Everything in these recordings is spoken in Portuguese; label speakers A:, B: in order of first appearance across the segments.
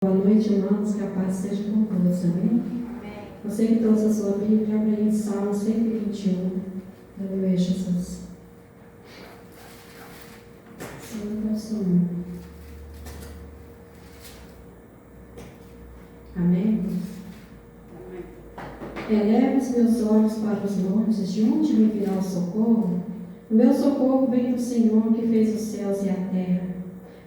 A: Boa noite, irmãos, que a paz seja com todos, amém? Você que trouxe a sua Bíblia, abre em Salmo 121. Aleluia, Jesus. Verso 1. Amém? Eleva os meus olhos para os montes, de onde me virá o socorro? O meu socorro vem do Senhor, que fez os céus e a terra.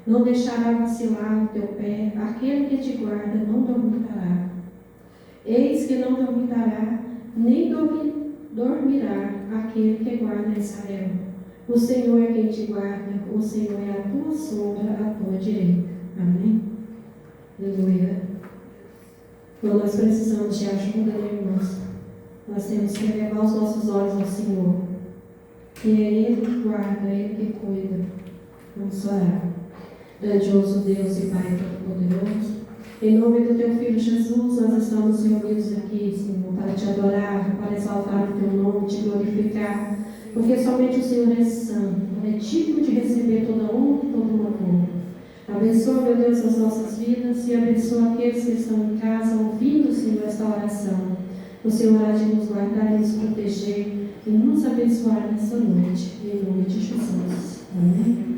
A: Não deixará vacilar o teu pé, aquele que te guarda não dormitará. Eis que não dormitará, nem dormirá aquele que guarda Israel. O Senhor é quem te guarda, o Senhor é a tua sombra, a tua direita. Amém? Aleluia. Quando nós precisamos de ajuda, irmãos, nós temos que levar os nossos olhos ao Senhor. E é Ele que guarda, é Ele que cuida. Vamos orar. Grandioso Deus e Pai Todo-Poderoso, em nome do Teu Filho Jesus, nós estamos reunidos aqui, Senhor, para Te adorar, para exaltar o Teu nome, Te glorificar, porque somente o Senhor é santo, é digno de receber toda honra e todo louvor. Abençoa, meu Deus, as nossas vidas e abençoa aqueles que estão em casa ouvindo, Senhor, esta oração. O Senhor há de nos guardar e nos proteger e nos abençoar nessa noite, em nome de Jesus. Amém.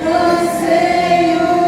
B: Anseio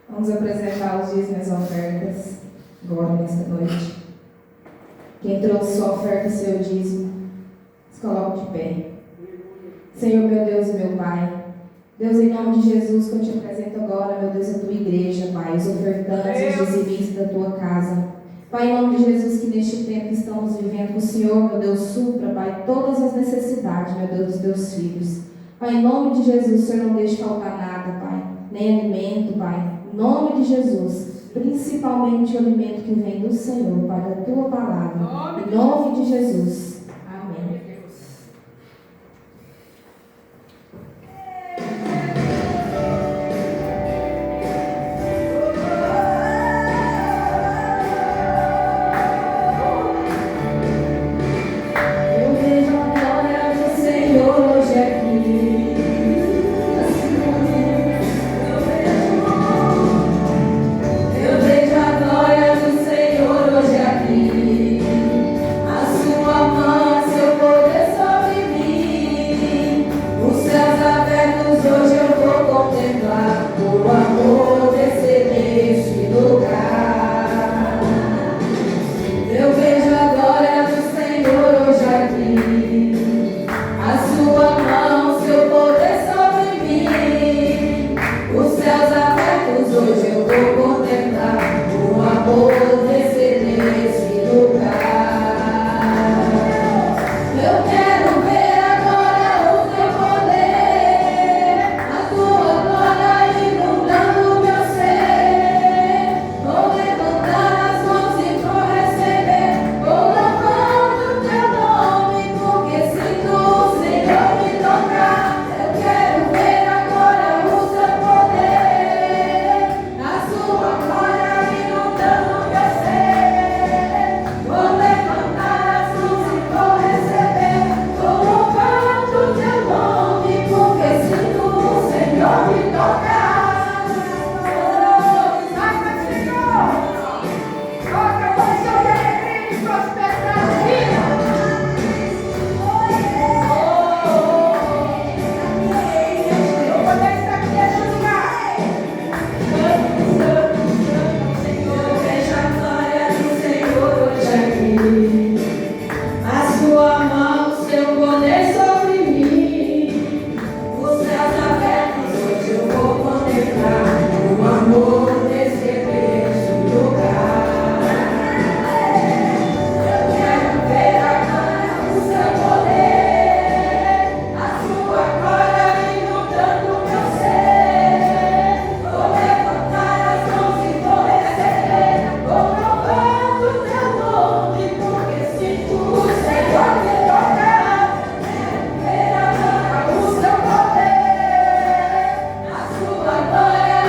B: Vamos apresentar os dízimos e as ofertas agora, nesta noite. Quem trouxe sua oferta e seu dízimo, se coloque de pé. Senhor, meu Deus e meu Pai, Deus, em nome de Jesus, que eu te apresento agora, meu Deus, a tua igreja, Pai, os ofertantes, os dizimistas da tua casa. Pai, em nome de Jesus, que neste tempo que estamos vivendo, o Senhor, meu Deus, supra, Pai, todas as necessidades, meu Deus, dos teus filhos. Pai, em nome de Jesus, o Senhor não deixe faltar nada, Pai, nem alimento, Pai. Em nome de Jesus, principalmente o alimento que vem do Senhor, Pai, da tua palavra. Em nome de Jesus. Amém.
C: Glória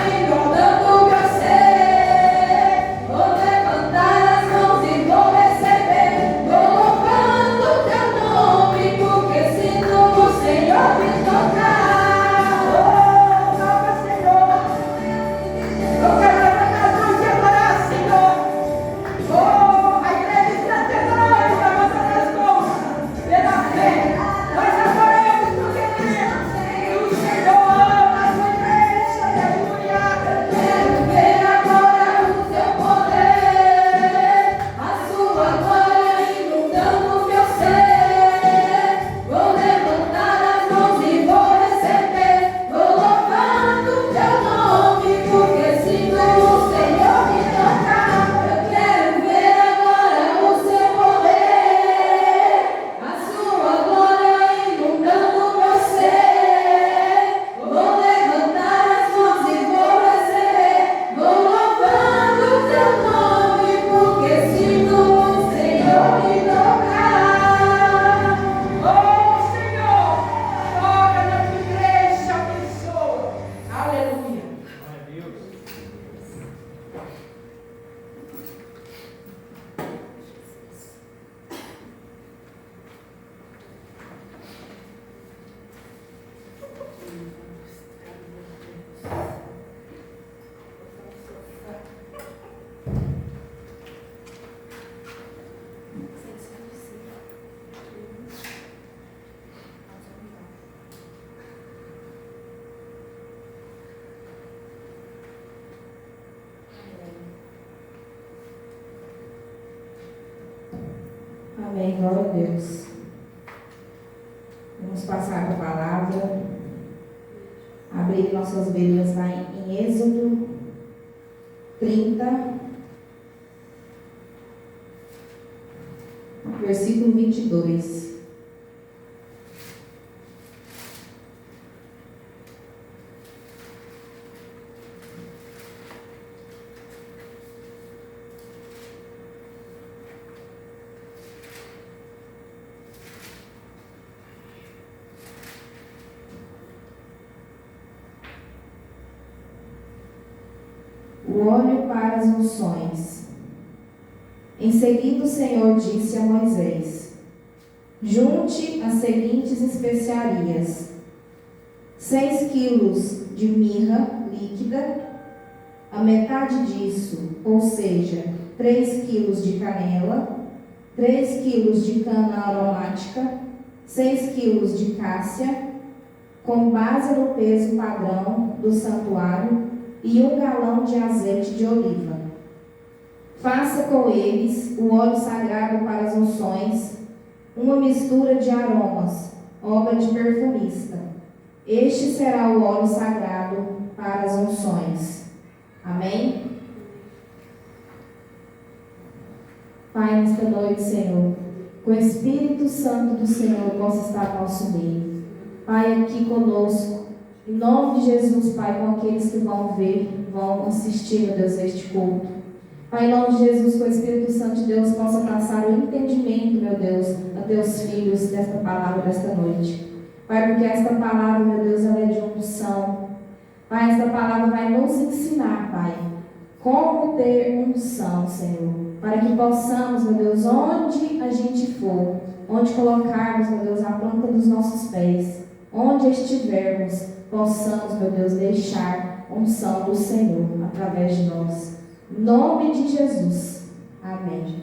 B: Amém. Glória a Deus. Vamos passar para a palavra. Abrir nossas Bíblias lá em Êxodo 30, versículo 22. O óleo para as unções. Em seguida, o Senhor disse a Moisés: junte as seguintes especiarias: 6 quilos de mirra líquida, a metade disso, ou seja, 3 quilos de canela, 3 quilos de cana aromática, 6 quilos de cássia, com base no peso padrão do santuário, e 1 galão de azeite de oliva. Faça com eles o óleo sagrado para as unções, uma mistura de aromas, obra de perfumista. Este será o óleo sagrado para as unções. Amém? Pai, nesta noite, Senhor, com o Espírito Santo do Senhor possa estar ao nosso meio. Pai, aqui conosco, em nome de Jesus, Pai, com aqueles que vão ver, vão assistir, meu Deus, a este culto. Pai, em nome de Jesus, com o Espírito Santo de Deus, possa passar o entendimento, meu Deus, a teus filhos desta palavra, desta noite. Pai, porque esta palavra, meu Deus, ela é de unção. Pai, esta palavra vai nos ensinar, Pai, como ter unção, Senhor. Para que possamos, meu Deus, onde a gente for, onde colocarmos, meu Deus, a planta dos nossos pés, onde estivermos, possamos, meu Deus, deixar unção do Senhor através de nós. Em nome de Jesus. Amém.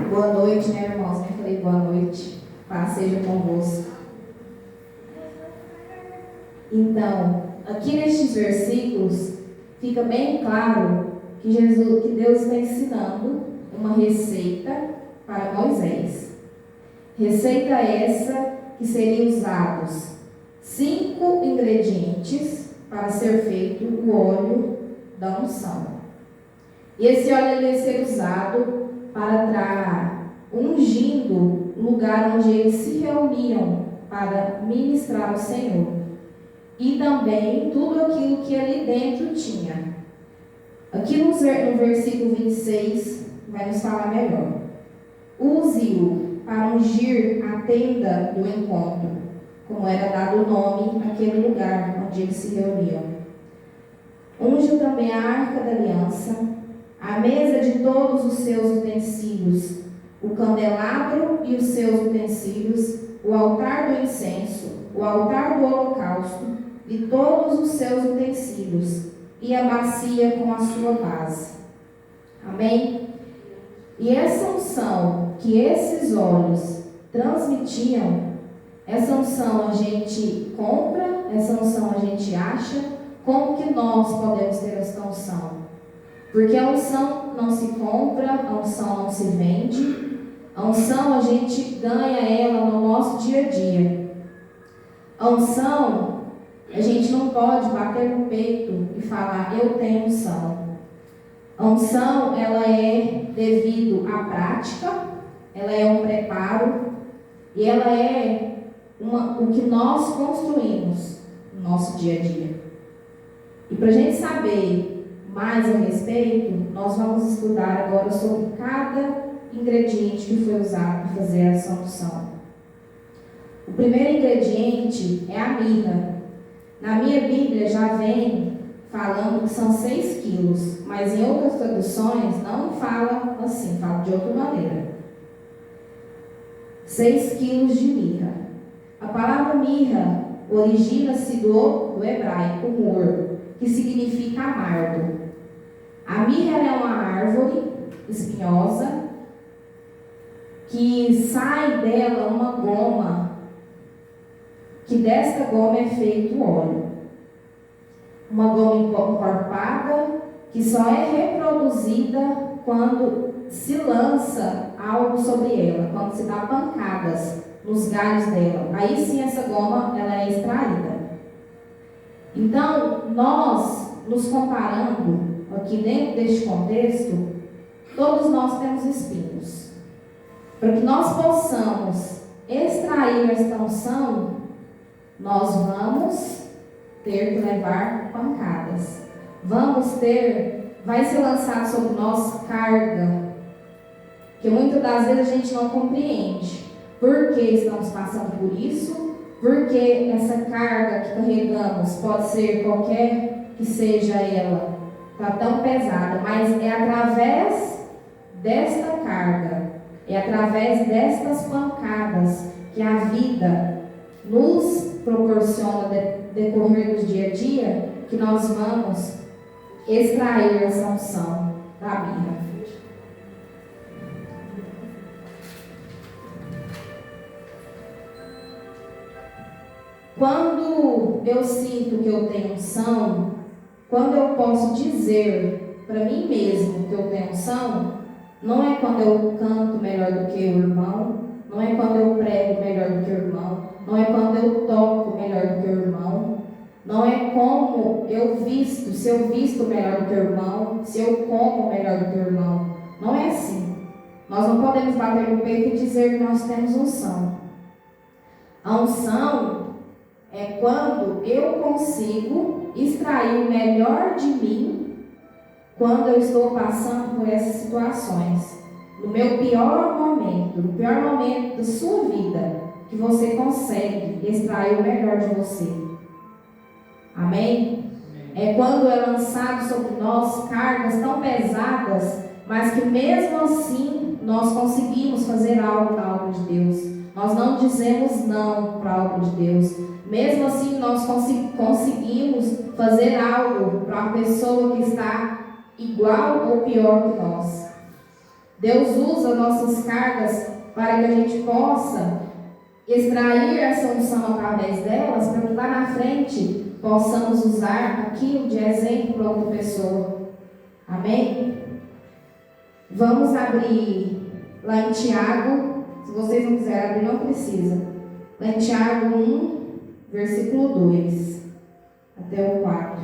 B: Boa noite, né, irmãos? Eu falei boa noite. Paz seja convosco. Então, aqui nestes versículos, fica bem claro que Deus está ensinando uma receita para Moisés. Receita essa que seriam usados 5 ingredientes para ser feito o óleo da unção. E esse óleo deve ser usado para estar ungindo o lugar onde eles se reuniam para ministrar ao Senhor. E também tudo aquilo que ali dentro tinha. Aqui no versículo 26 vai nos falar melhor. Use-o para ungir a tenda do encontro, como era dado o nome àquele lugar onde eles se reuniam. Unja também a arca da aliança, a mesa de todos os seus utensílios, o candelabro e os seus utensílios, o altar do incenso, o altar do holocausto e todos os seus utensílios, e a bacia com a sua base. Amém? E essa unção que esses óleos transmitiam, essa unção a gente compra, essa unção a gente acha. Como que nós podemos ter essa unção? Porque a unção não se compra, a unção não se vende, a unção a gente ganha ela no nosso dia a dia. A unção, a gente não pode bater no peito e falar, eu tenho unção. A unção, ela é devido à prática, ela é um preparo e ela é o que nós construímos no nosso dia a dia. E para a gente saber mais a respeito, nós vamos estudar agora sobre cada ingrediente que foi usado para fazer essa unção. O primeiro ingrediente é a mirra. Na minha Bíblia já vem falando que são 6 quilos, mas em outras traduções não fala assim, fala de outra maneira. 6 quilos de mirra. A palavra mirra origina-se do hebraico mor, que significa amargo. A mirra é uma árvore espinhosa que sai dela uma goma, que desta goma é feito óleo. Uma goma encorpada que só é reproduzida quando se lança algo sobre ela, quando se dá pancadas nos galhos dela, aí sim essa goma ela é extraída. Então, nós nos comparando aqui dentro deste contexto, todos nós temos espinhos. Para que nós possamos extrair esta unção, nós vamos ter que levar pancadas. Vai ser lançado sobre nós carga, que muitas das vezes a gente não compreende. Por que estamos passando por isso? Porque essa carga que carregamos pode ser qualquer que seja ela, está tão pesada, mas é através desta carga, é através destas pancadas que a vida nos proporciona decorrer do dia a dia, que nós vamos extrair essa unção da Bíblia. Quando eu sinto que eu tenho unção, quando eu posso dizer para mim mesmo que eu tenho unção, não é quando eu canto melhor do que o irmão, não é quando eu prego melhor do que o irmão, não é quando eu toco melhor do que o irmão, não é como eu visto, se eu visto melhor do que o irmão, se eu como melhor do que o irmão. Não é assim. Nós não podemos bater no peito e dizer que nós temos unção. A unção é quando eu consigo extrair o melhor de mim quando eu estou passando por essas situações. No meu pior momento, no pior momento da sua vida, que você consegue extrair o melhor de você. Amém? É quando é lançado sobre nós cargas tão pesadas, mas que mesmo assim nós conseguimos fazer algo na obra de Deus. Nós não dizemos não para a obra de Deus. Mesmo assim, nós conseguimos fazer algo para a pessoa que está igual ou pior que nós. Deus usa nossas cargas para que a gente possa extrair essa unção através delas, para que lá na frente possamos usar aquilo de exemplo para outra pessoa. Amém? Vamos abrir lá em Tiago. Se vocês não quiserem abrir, não precisa. Lá em Tiago 1, versículo 2 até o 4.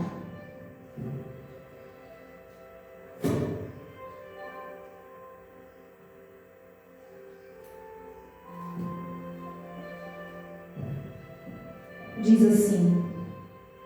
B: Diz assim: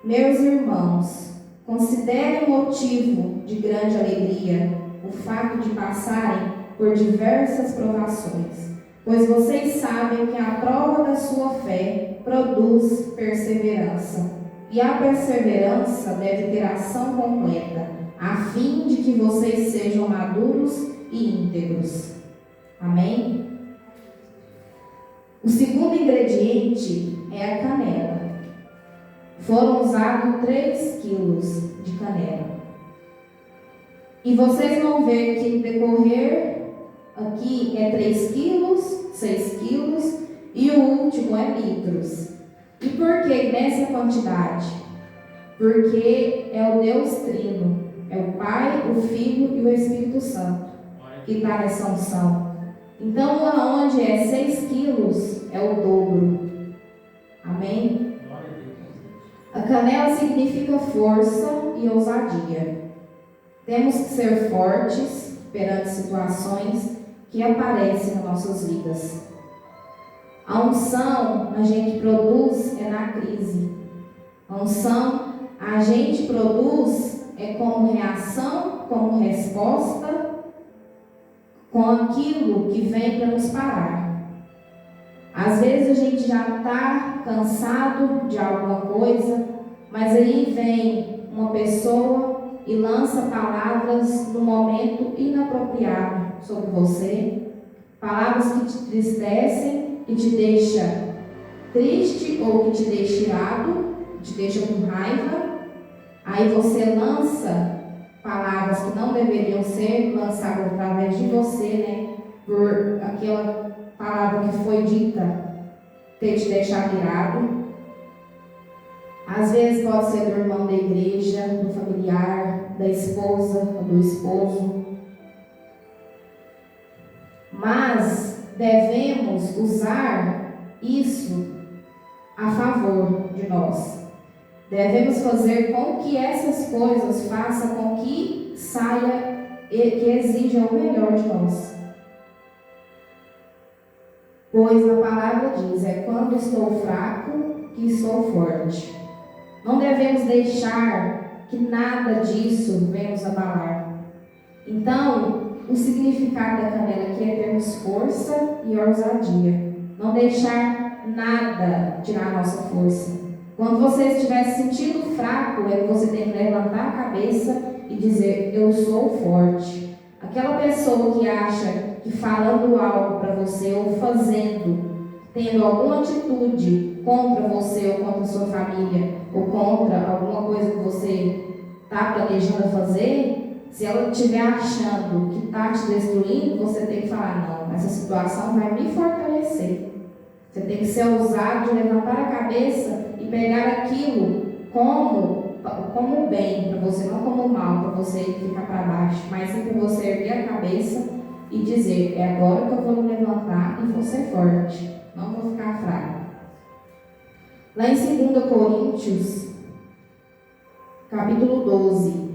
B: meus irmãos, considerem motivo de grande alegria o fato de passarem por diversas provações, pois vocês sabem que a prova da sua fé produz perseverança. E a perseverança deve ter ação completa, a fim de que vocês sejam maduros e íntegros. Amém? O segundo ingrediente é a canela. Foram usados 3 quilos de canela. E vocês vão ver que no decorrer aqui é 3 quilos, 6 quilos e o último é litros. E por que nessa quantidade? Porque é o Deus Trino, é o Pai, o Filho e o Espírito Santo que está nessa unção. Então, onde é 6 quilos, é o dobro. Amém? A canela significa força e ousadia. Temos que ser fortes perante situações que aparecem nas nossas vidas. A unção a gente produz é na crise. A unção a gente produz é como reação, como resposta, com aquilo que vem para nos parar. Às vezes a gente já está cansado de alguma coisa, mas aí vem uma pessoa e lança palavras no momento inapropriado sobre você, palavras que te entristecem, que te deixam triste ou que te deixam irado, te deixam com raiva. Aí você lança palavras que não deveriam ser lançadas através de você, né? Por aquela palavra que foi dita ter te deixado irado. Às vezes pode ser do irmão da igreja, do familiar, da esposa ou do esposo. mas devemos usar isso a favor de nós. Devemos fazer com que essas coisas façam com que saia, que exija o melhor de nós. Pois a palavra diz, é quando estou fraco que estou forte. Não devemos deixar que nada disso venha nos abalar. Então, o significado da canela aqui é termos força e ousadia. Não deixar nada tirar a nossa força. Quando você estiver se sentindo fraco, é que você tem que levantar a cabeça e dizer, eu sou forte. Aquela pessoa que acha que falando algo para você ou fazendo, tendo alguma atitude contra você ou contra a sua família ou contra alguma coisa que você está planejando fazer, se ela estiver achando que está te destruindo, você tem que falar, não, essa situação vai me fortalecer. Você tem que ser ousado de levantar a cabeça e pegar aquilo como bem para você, não como mal para você ficar para baixo, mas sim para você erguer a cabeça e dizer, é agora que eu vou me levantar e vou ser forte, não vou ficar fraco. Lá em 2 Coríntios, capítulo 12,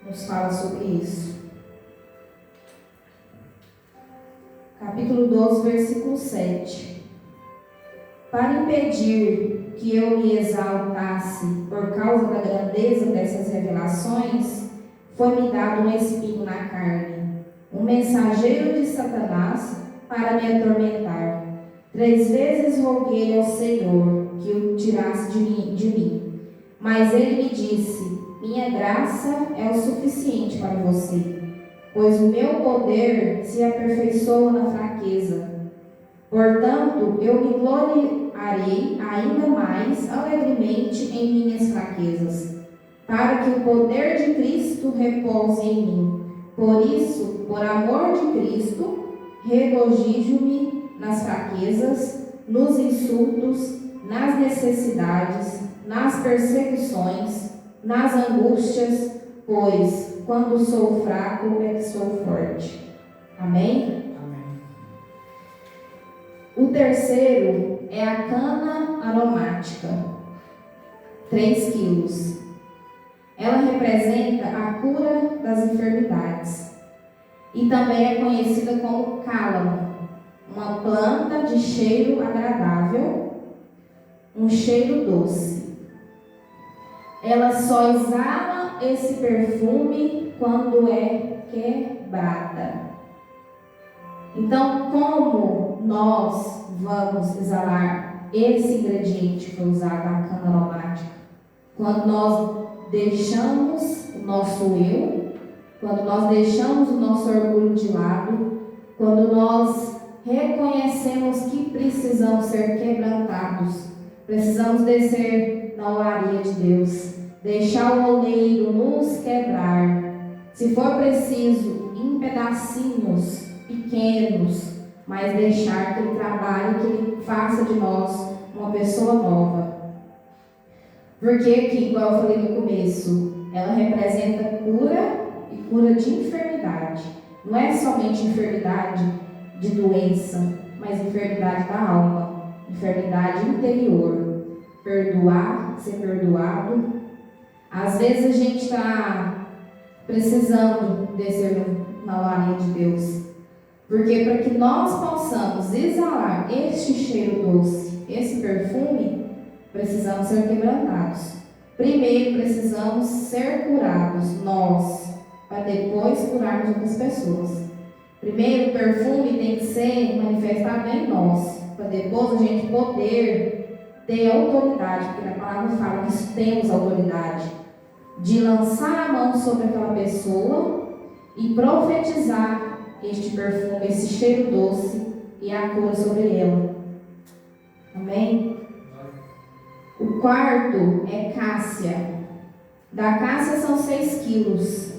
B: nos fala sobre isso. Capítulo 12, versículo 7. Para impedir que eu me exaltasse por causa da grandeza dessas revelações, foi-me dado um espinho na carne, um mensageiro de Satanás para me atormentar. 3 vezes roguei ao Senhor que o tirasse de mim. Mas ele me disse, minha graça é o suficiente para você, pois o meu poder se aperfeiçoa na fraqueza. Portanto, eu me gloriarei ainda mais alegremente em minhas fraquezas, para que o poder de Cristo repouse em mim. Por isso, por amor de Cristo, regozijo-me nas fraquezas, nos insultos, nas necessidades, nas perseguições, nas angústias, pois quando sou fraco é que sou forte. Amém? O terceiro é a cana aromática, 3 quilos. Ela representa a cura das enfermidades e também é conhecida como cálamo, uma planta de cheiro agradável, um cheiro doce. Ela só exala esse perfume quando é quebrada. Então, como nós vamos exalar esse ingrediente que foi usado na cana aromática? Quando nós deixamos o nosso eu, quando nós deixamos o nosso orgulho de lado, quando nós reconhecemos que precisamos ser quebrantados, precisamos descer na olaria de Deus, deixar o oleiro nos quebrar, se for preciso, em pedacinhos pequenos, mas deixar que Ele trabalhe, que Ele faça de nós uma pessoa nova. Porque aqui, igual eu falei no começo, ela representa cura e cura de enfermidade. Não é somente enfermidade de doença, mas enfermidade da alma, enfermidade interior. Perdoar, ser perdoado. Às vezes a gente está precisando descer na olaria de Deus. Porque para que nós possamos exalar este cheiro doce, esse perfume, precisamos ser quebrantados. Primeiro precisamos ser curados, nós, para depois curarmos outras pessoas. Primeiro o perfume tem que ser manifestado em nós, para depois a gente poder ter autoridade, porque a palavra fala que temos autoridade, de lançar a mão sobre aquela pessoa e profetizar este perfume, esse cheiro doce e a cura sobre ela. Amém? O quarto é cássia. Da cássia são 6 quilos.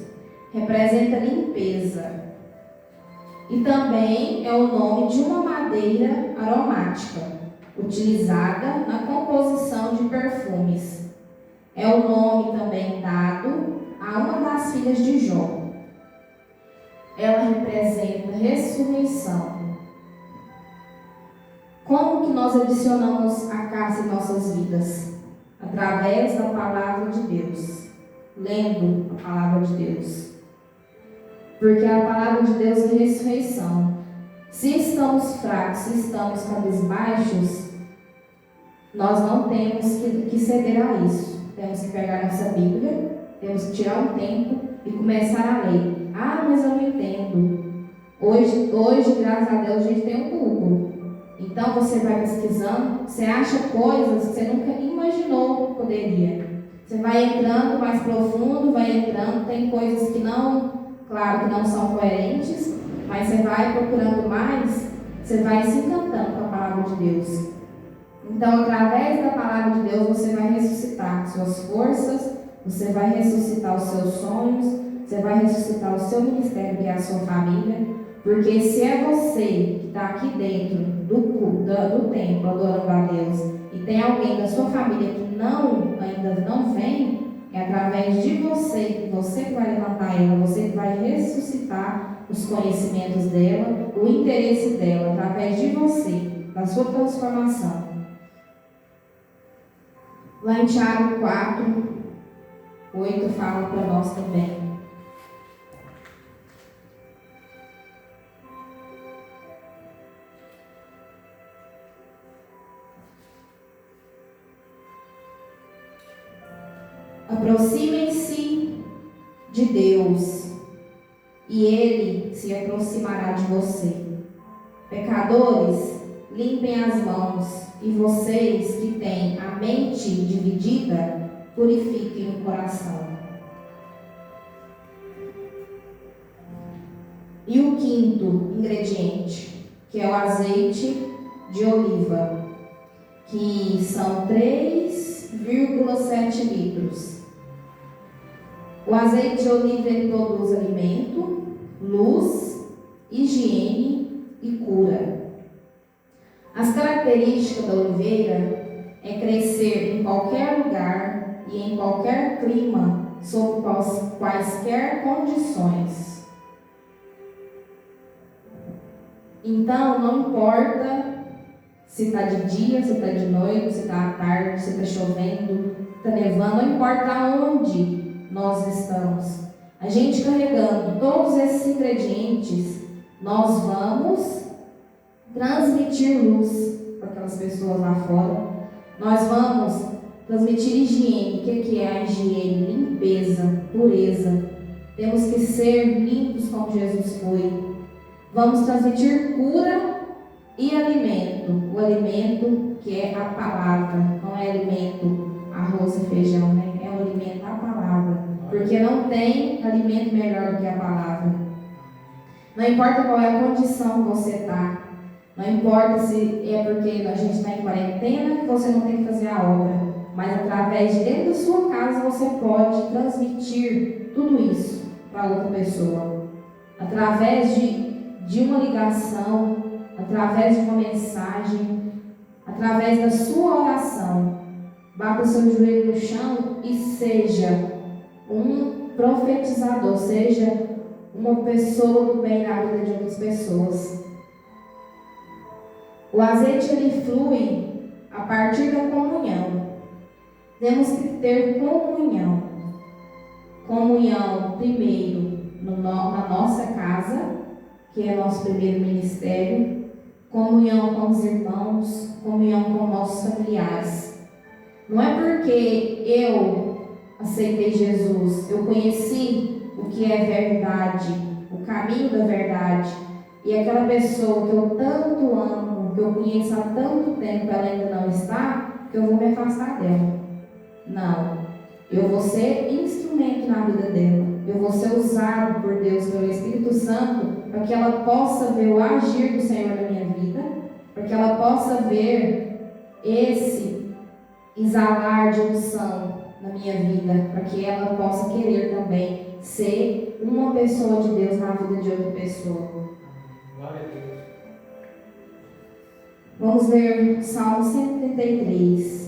B: Representa limpeza. E também é o nome de uma madeira aromática, utilizada na composição de perfumes. É o nome também dado a uma das filhas de Jó. ela representa ressurreição. Como que nós adicionamos a casa em nossas vidas? Através da palavra de Deus, lendo a palavra de Deus. Porque a palavra de Deus é ressurreição. Se estamos fracos, se estamos cabisbaixos, nós não temos que ceder a isso. Temos que pegar nossa Bíblia, temos que tirar um tempo e começar a ler. Ah, mas eu não entendo. Hoje, graças a Deus, a gente tem um Google. Então você vai pesquisando, você acha coisas que você nunca imaginou que poderia. Você vai entrando mais profundo, vai entrando, tem coisas que não, claro que não são coerentes, mas você vai procurando mais, você vai se encantando com a palavra de Deus. Então, através da palavra de Deus, você vai ressuscitar suas forças, você vai ressuscitar os seus sonhos, você vai ressuscitar o seu ministério, que é a sua família. Porque se é você que está aqui dentro do templo, adorando a Deus, e tem alguém da sua família que ainda não vem, é através de você que vai levantar ela, você que vai ressuscitar os conhecimentos dela, o interesse dela, através de você, da sua transformação. Lá em Tiago 4:8 fala para nós também. Aproximem-se de Deus, e Ele se aproximará de você. Pecadores, limpem as mãos, e vocês que têm a mente dividida, purifiquem o coração. E o quinto ingrediente, que é o azeite de oliva, que são 3,7 litros. O azeite de oliva ele produz alimento, luz, higiene e cura. As características da oliveira é crescer em qualquer lugar e em qualquer clima, sob quaisquer condições. Então, não importa se está de dia, se está de noite, se está à tarde, se está chovendo, está nevando, não importa onde nós estamos. A gente carregando todos esses ingredientes, nós vamos transmitir luz para aquelas pessoas lá fora. Nós vamos transmitir higiene. O que é a higiene? Limpeza, pureza. Temos que ser limpos como Jesus foi. Vamos transmitir cura e alimento. O alimento que é a palavra, não é alimento arroz e feijão, né? É o alimento a palavra. Porque não tem alimento melhor do que a palavra. Não importa qual é a condição que você está. Não importa se é porque a gente está em quarentena que você não tem que fazer a obra. Mas através de dentro da sua casa você pode transmitir tudo isso para outra pessoa. Através de uma ligação, através de uma mensagem, através da sua oração. Bata o seu joelho no chão e seja um profetizador, seja uma pessoa do bem na vida de outras pessoas. O azeite ele flui a partir da comunhão. Temos que ter comunhão. Comunhão primeiro na nossa casa, que é nosso primeiro ministério. Comunhão com os irmãos, comunhão com nossos familiares. Não é porque eu aceitei Jesus, eu conheci o que é verdade, o caminho da verdade, e aquela pessoa que eu tanto amo, que eu conheço há tanto tempo, ela ainda não está, que eu vou me afastar dela. Não. Eu vou ser instrumento na vida dela. Eu vou ser usado por Deus, pelo Espírito Santo, para que ela possa ver o agir do Senhor na minha vida, para que ela possa ver esse exalar de unção na minha vida, para que ela possa querer também ser uma pessoa de Deus na vida de outra pessoa.
C: Glória a Deus.
B: Vamos ler Salmo 133.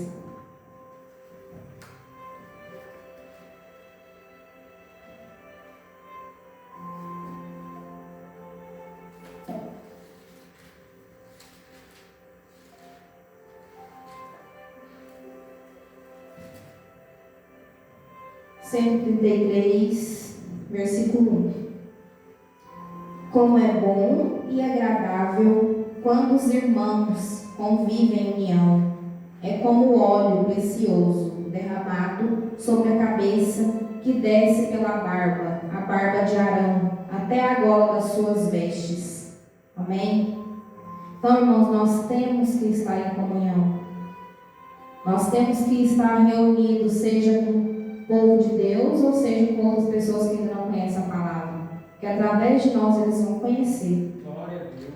B: 133, versículo 1. Como é bom e agradável quando os irmãos convivem em união. É como óleo precioso derramado sobre a cabeça, que desce pela barba, a barba de Arão, até a gola das suas vestes. Amém? Então, irmãos, nós temos que estar em comunhão. Nós temos que estar reunidos, seja com o povo de Deus, ou seja com outras pessoas que ainda não conhecem a palavra. Que através de nós eles vão conhecer.
C: Glória a Deus.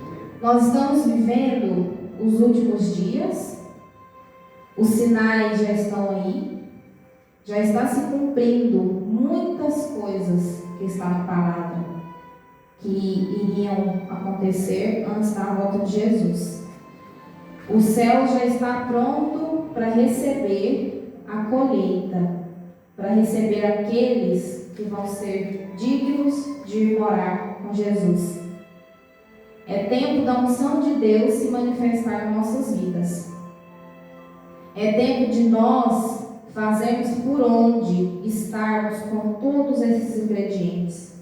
C: Aleluia.
B: Nós estamos vivendo os últimos dias. Os sinais já estão aí. Já está se cumprindo muitas coisas que está na palavra, que iriam acontecer antes da volta de Jesus. O céu já está pronto para receber a colheita, para receber aqueles que vão ser dignos de ir morar com Jesus. É tempo da unção de Deus se manifestar em nossas vidas. É tempo de nós fazermos por onde estarmos com todos esses ingredientes.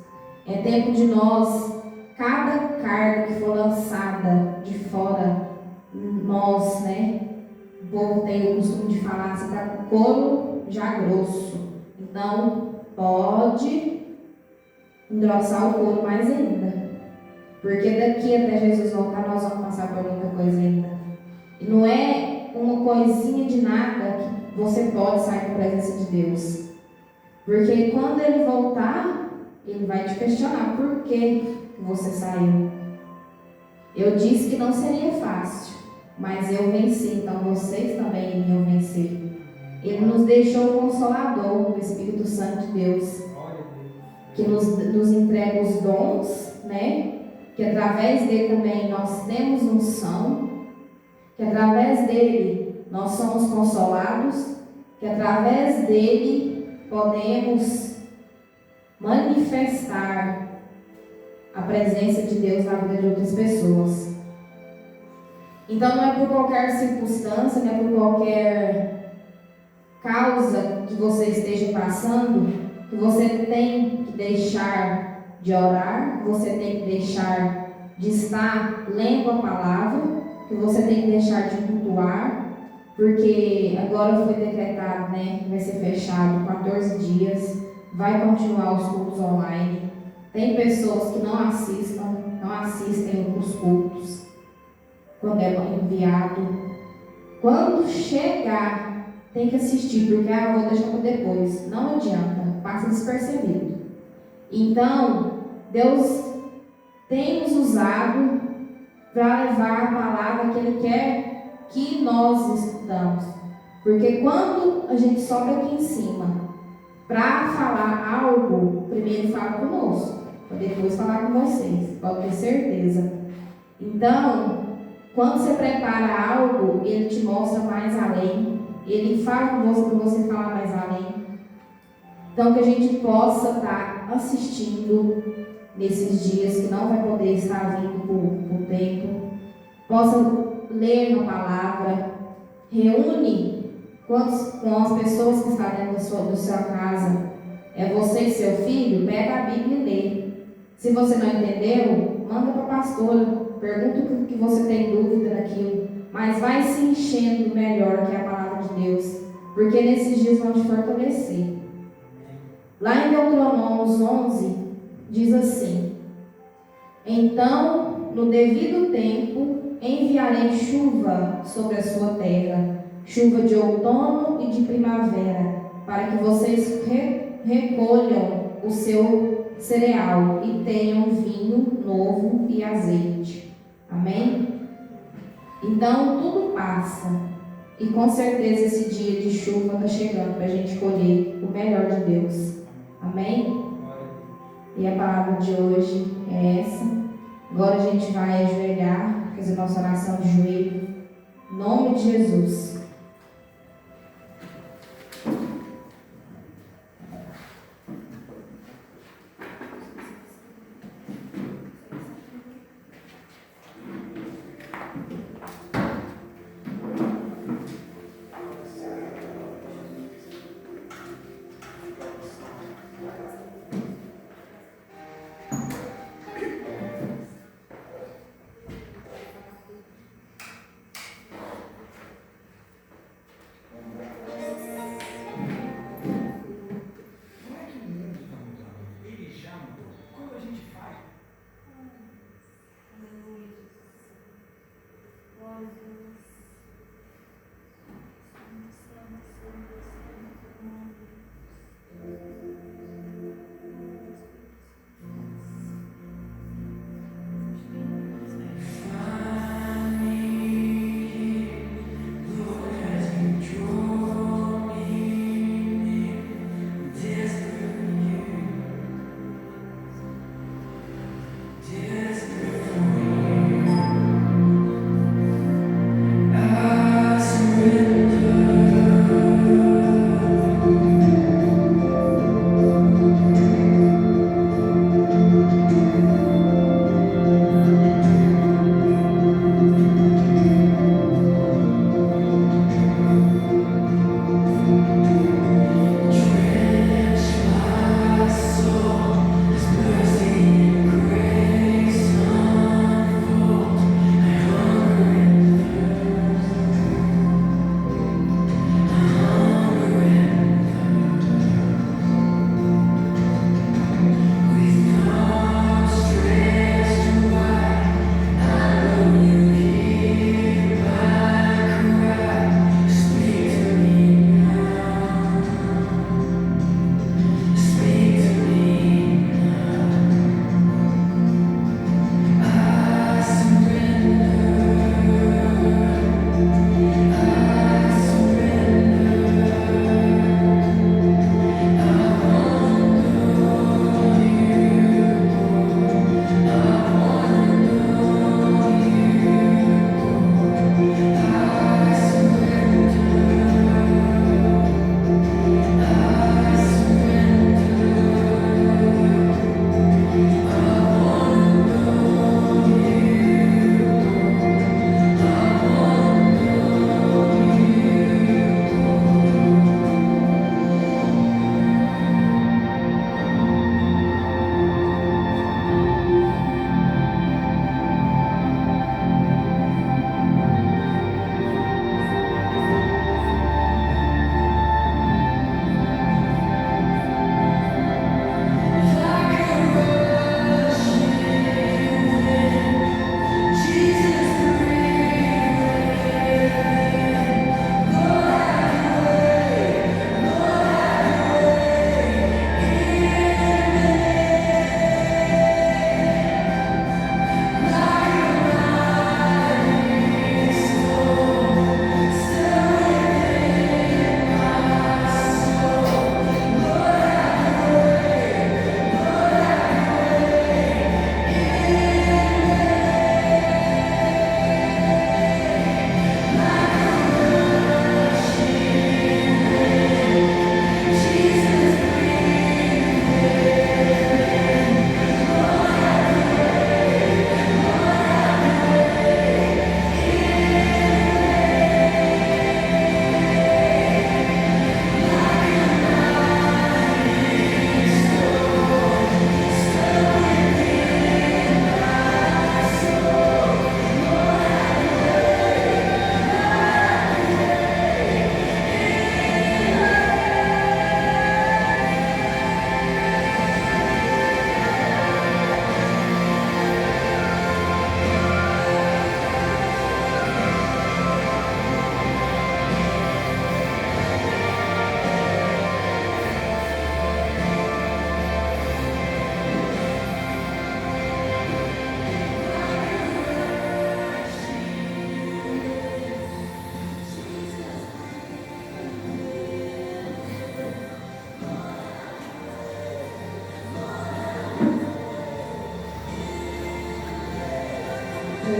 B: É tempo de nós, cada carga que for lançada de fora, nós, o povo tem o costume de falar, você está com o couro já grosso. Então, pode engrossar o couro mais ainda. Porque daqui até Jesus voltar, nós vamos passar por muita coisa ainda. E não é uma coisinha de nada que você pode sair da presença de Deus. Porque quando Ele voltar, Ele vai te questionar por que você saiu. Eu disse que não seria fácil, mas eu venci, então vocês também iriam vencer. Ele nos deixou o Consolador, o Espírito Santo de Deus, que nos entrega os dons, que através dele também nós temos unção, que através dele nós somos consolados, que através dele podemos manifestar a presença de Deus na vida de outras pessoas. Então não é por qualquer circunstância, não é por qualquer causa que você esteja passando que você tem que deixar de orar, que você tem que deixar de estar lendo a palavra, que você tem que deixar de cultuar, porque agora foi decretado, que vai ser fechado 14 dias, vai continuar os cultos online. Tem pessoas que não assistem os cultos quando é enviado. Quando chegar, tem que assistir, porque vou deixar para depois. Não adianta, passa despercebido. Então, Deus tem nos usado para levar a palavra que Ele quer que nós estudamos. Porque quando a gente sobe aqui em cima para falar algo, primeiro fala conosco, para depois falar com vocês, pode ter certeza. Então, quando você prepara algo, Ele te mostra mais além, Ele fala com você para você falar mais além. Então, que a gente possa estar assistindo nesses dias, que não vai poder estar vindo por tempo, possa ler a palavra, reúne com as pessoas que estão dentro da sua casa, é você e seu filho, pega a Bíblia e lê. Se você não entendeu, manda para a pastora, pergunta o que você tem dúvida daquilo, mas vai se enchendo melhor que a palavra de Deus, porque nesses dias vão te fortalecer. Lá em Deuteronômio 11, diz assim: então, no devido tempo, enviarei chuva sobre a sua terra, chuva de outono e de primavera, para que vocês recolham o seu cereal e tenham vinho novo e azeite. Amém? Então, tudo passa. E com certeza esse dia de chuva está chegando para a gente colher o melhor de Deus. Amém? E a palavra de hoje é essa. Agora a gente vai ajoelhar, fazer nossa oração de joelho. Em nome de Jesus.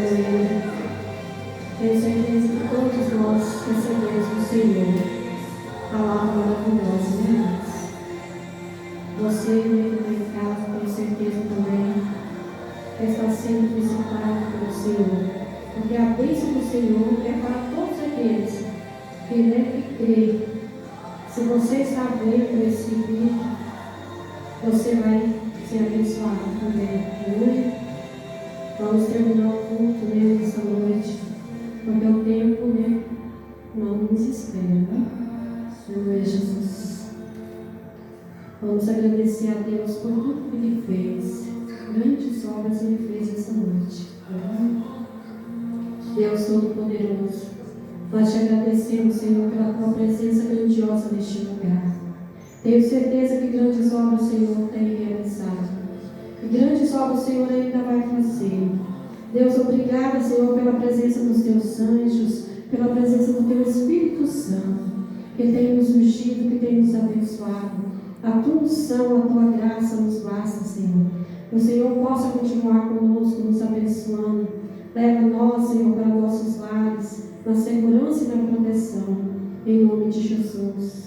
A: Aleluia. Tenho certeza que todos nós recebemos do Senhor palavra maravilhosa, né? Você, mesmo em casa, tenho certeza também que está sendo visitado pelo Senhor. Porque a bênção do Senhor é para todos aqueles que creem. Se você está vendo esse vídeo, você vai ser abençoado também. Aleluia. Vamos terminar o culto, né, nessa noite, porque o tempo, né, não nos espera, né? Aleluia, Jesus. Vamos agradecer a Deus por tudo que Ele fez. Grandes obras Ele fez essa noite. Aleluia. Deus Todo-Poderoso, nós te agradecemos, Senhor, pela Tua presença grandiosa neste lugar. Tenho certeza que grandes obras o Senhor tem realizado. E grandes obras o Senhor ainda vai fazer. Deus, obrigada, Senhor, pela presença dos Teus anjos, pela presença do Teu Espírito Santo, que tem nos ungido, que tem nos abençoado. A Tua unção, a Tua graça nos basta, Senhor. Que o Senhor possa continuar conosco, nos abençoando. Leva nós, Senhor, para nossos lares, na segurança e na proteção. Em nome de Jesus.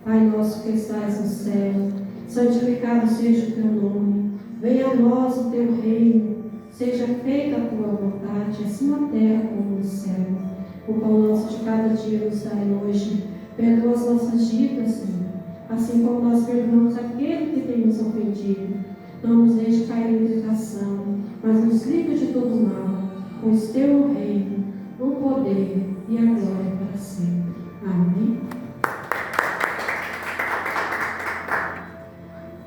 A: Pai nosso que estás no céu, santificado seja o Teu nome. Venha a nós o Teu reino. Seja feita a Tua vontade, assim na terra como no céu. O pão nosso de cada dia nos dai hoje. Perdoa as nossas dívidas, Senhor, assim como nós perdoamos aquele que tem nos ofendido. Não nos deixe cair em tentação, mas nos livre de todo mal, pois Teu reino, o poder e a glória para sempre. Amém.